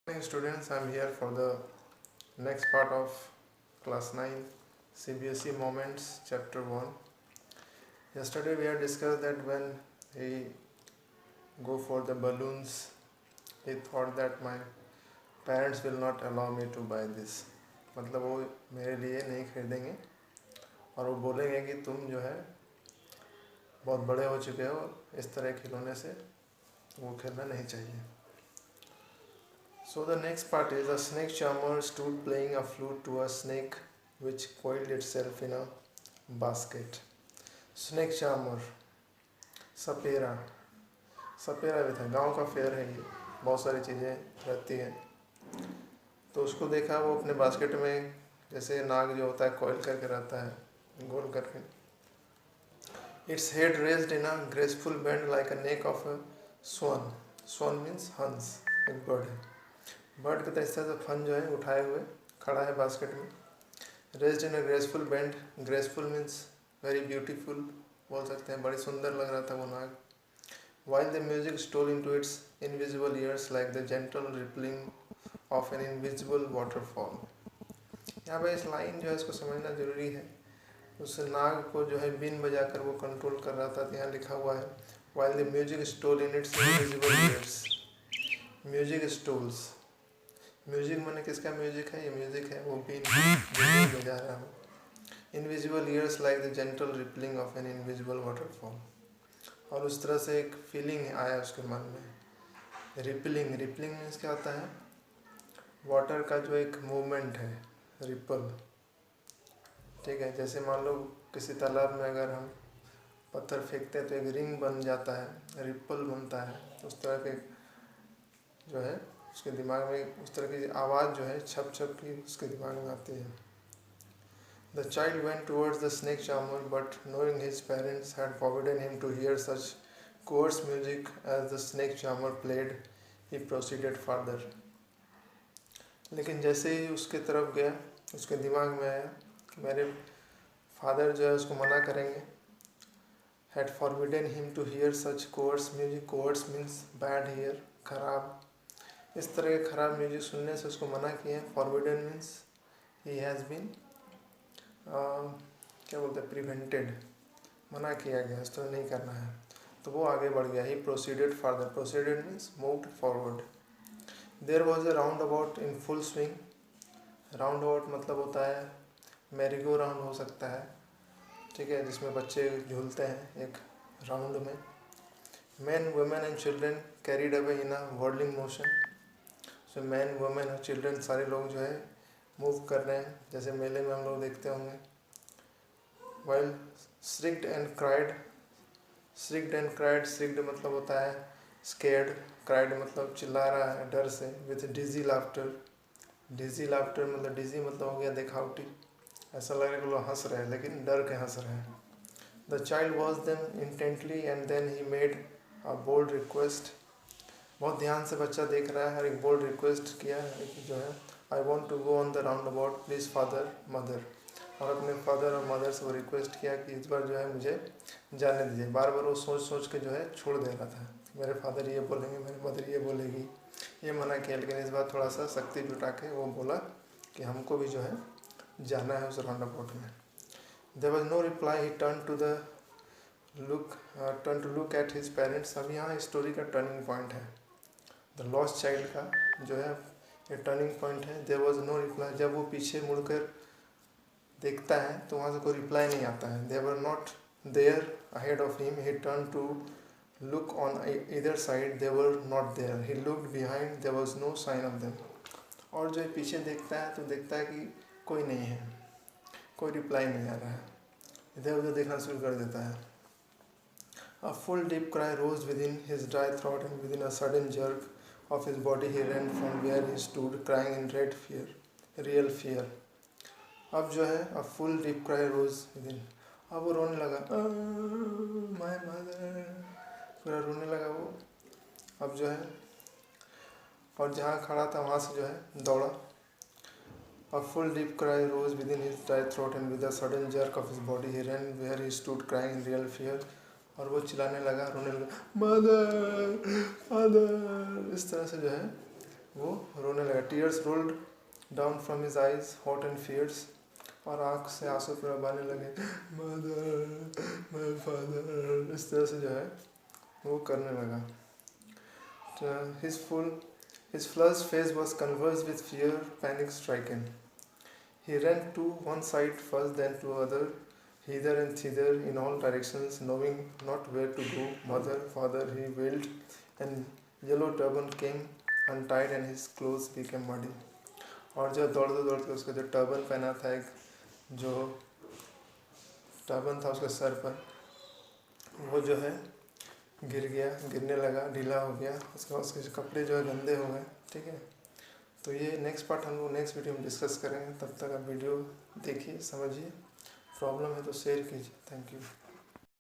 Morning students, I am here for the next part of class 9 CBSE Moments chapter 1. Yesterday we had discussed that when he go for the balloons, he thought that my parents will not allow me to buy this. मतलब वो मेरे लिए नहीं खरीदेंगे और वो बोलेंगे कि तुम जो है बहुत बड़े हो चुके हो, इस तरह खिलौने से वो खेलना नहीं चाहिए. So the next part is a snake charmer stood playing a flute to a snake which coiled itself in a basket. Snake charmer, सपेरा भी था. गांव का फेयर है ये, बहुत सारी चीज़ें रहती हैं. तो उसको देखा, वो अपने बास्केट में जैसे नाग जो होता है कॉइल करके रहता है, गोल करके. Its head raised in a graceful bend like a neck of a swan. Swan means हंस, एक बर्ड है. बर्ड की तरह से फन जो है उठाए हुए खड़ा है बास्केट में. Raised in a graceful bend. Graceful means very beautiful बोल सकते हैं, बड़ी सुंदर लग रहा था वो नाग. While the music stole into its invisible ears like the gentle rippling of an invisible waterfall. यहाँ पर इस लाइन जो है इसको समझना जरूरी है. उस नाग को जो है बीन बजाकर वो कंट्रोल कर रहा था. यहाँ लिखा हुआ है while the music stole in its invisible ears. Music stoles, music मैंने किसका म्यूजिक है? ये म्यूजिक है वो बीन बजा रहा हूँ. Invisible ears like the gentle rippling of an invisible waterfall. और उस तरह से एक फीलिंग आया उसके मन में. रिपलिंग, रिपलिंग मीन्स क्या होता है? वाटर का जो एक मूवमेंट है, रिपल. ठीक है, जैसे मान लो किसी तालाब में अगर हम पत्थर फेंकते हैं तो एक रिंग बन जाता है, रिपल बनता है. उस तरह के जो है उसके दिमाग में उस तरह की आवाज़ जो है छप छप की उसके दिमाग में आती है. The child went towards the snake charmer but knowing his parents had forbidden him to hear such coarse music as the snake charmer played he proceeded further. लेकिन जैसे ही उसके तरफ गया, उसके दिमाग में आया कि मेरे फादर जो है उसको मना करेंगे. Had forbidden him to hear such coarse music. Coarse means bad here, खराब. इस तरह के ख़राब म्यूजिक सुनने से उसको मना किए हैं. Forbidden means he has been क्या बोलते हैं, प्रिवेंटेड, मना किया गया, इस तरह नहीं करना है. तो वो आगे बढ़ गया. He proceeded further. Proceeded means moved forward. There was a roundabout in full swing. Roundabout मतलब होता है मैरीगो राउंड हो सकता है, ठीक है, जिसमें बच्चे झूलते हैं एक राउंड में. Man, women and children carried away in a whirling motion. So man, women और चिल्ड्रन सारे लोग जो है मूव कर रहे हैं, जैसे मेले में हम लोग देखते होंगे. While shrieked and cried. Shrieked and cried, shrieked मतलब होता है स्केर्ड, क्राइड मतलब चिल्ला रहा है डर से. With dizzy laughter. Dizzy laughter मतलब डिजी मतलब हो गया दिखावटी, ऐसा लग रहा है कि लोग हंस रहे हैं लेकिन डर के हंस रहे हैं. The child watch them intently and then he made a bold request. बहुत ध्यान से बच्चा देख रहा है और एक बोल्ड रिक्वेस्ट किया है कि जो है I want to go on the roundabout please father mother. और अपने फादर और मदर से वो रिक्वेस्ट किया कि इस बार जो है मुझे जाने दीजिए. बार बार वो सोच सोच के जो है छोड़ दे रहा था. मेरे फादर ये बोलेंगे, मेरी मदर ये बोलेगी, ये मना किया. लेकिन इस बार थोड़ा सा शक्ति जुटा के वो बोला कि हमको भी जो है जाना है उस राउंड अबाउट में. There was no reply. He turn to look at his parents. अब यहाँ स्टोरी का टर्निंग पॉइंट है. द लॉस्ट चाइल्ड का जो है ये टर्निंग पॉइंट है. There was no reply. जब वो पीछे मुड़कर देखता है तो वहाँ से कोई रिप्लाई नहीं आता है. They were not there ahead of him. He turn to look on either side. They were not there. He looked behind. There was no sign of them. और जो पीछे देखता है तो देखता है कि कोई नहीं है, कोई रिप्लाई नहीं आ रहा है. इधर उधर देखना शुरू कर देता है. A full deep cry rose within his dry throat and within a sudden jerk of his body he ran from where he stood crying in real fear. अब जो है a full deep cry rose within. अब वो रोने लगा, my mother, पूरा रोने लगा वो. अब जो है और जहाँ खड़ा था वहाँ से जो है दौड़ा. A full deep cry rose within his dry throat and with a sudden jerk of his body he ran where he stood crying in real fear. और वो चिल्लाने लगा, रोने लगा, मदर फादर, इस तरह से जो है वो रोने tears rolled down from his eyes, hot and fierce. और आँख से आंसू पूरा बहने लगे. मदर, माय फादर, इस तरह से जो है वो करने लगा. His flushed face was convulsed with fear, panic stricken. He ran to one side first, then to other, hither and thither, in all directions, knowing not where to go. Mother, father, he wailed, and yellow turban came untied and his clothes became muddy. और जो दौड़ते दौड़ते उसका जो turban पहना था, एक जो टर्बन था उसके सर पर, वो जो है गिरने लगा, ढीला हो गया. उसके कपड़े जो है गंदे हो गए. ठीक है, तो ये नेक्स्ट पार्ट हम लोग नेक्स्ट वीडियो में डिस्कस करेंगे. तब तक आप वीडियो देखिए, समझिए. प्रॉब्लम है तो शेयर कीजिए. Thank you.